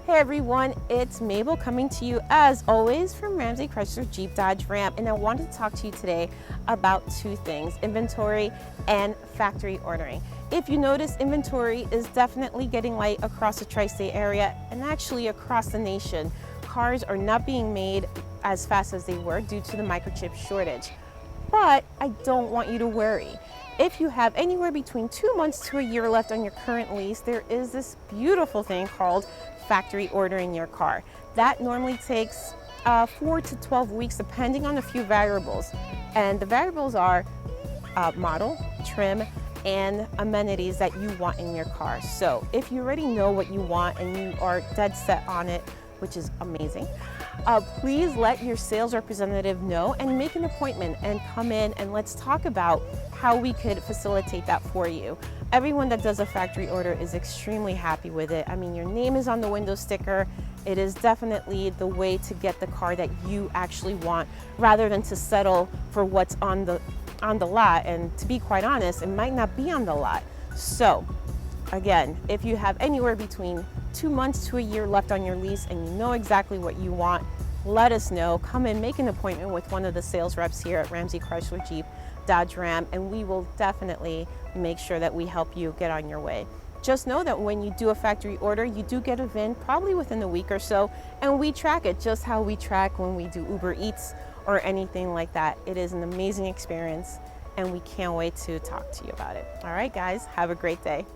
Hey everyone, it's Mabel coming to you as always from Ramsey Chrysler Jeep Dodge Ram, and I wanted to talk to you today about two things: inventory and factory ordering. If you notice, inventory is definitely getting light across the tri-state area and actually across the nation. Cars are not being made as fast as they were due to the microchip shortage. But I don't want you to worry. If you have anywhere between 2 months to a year left on your current lease, there is this beautiful thing called factory ordering your car. That normally takes 4 to 12 weeks depending on a few variables. And the variables are model, trim, and amenities that you want in your car. So if you already know what you want and you are dead set on it, which is amazing, please let your sales representative know and make an appointment and come in and let's talk about how we could facilitate that for you. Everyone that does a factory order is extremely happy with it. I mean, your name is on the window sticker. It is definitely the way to get the car that you actually want rather than to settle for what's on the lot. And to be quite honest, it might not be on the lot. So again, if you have anywhere between 2 months to a year left on your lease and you know exactly what you want, let us know. Come and make an appointment with one of the sales reps here at Ramsey Chrysler Jeep Dodge Ram, and we will definitely make sure that we help you get on your way. Just know that when you do a factory order, you do get a VIN probably within a week or so, and we track it just how we track when we do Uber Eats or anything like that. It is an amazing experience, and we can't wait to talk to you about it. All right, guys, have a great day.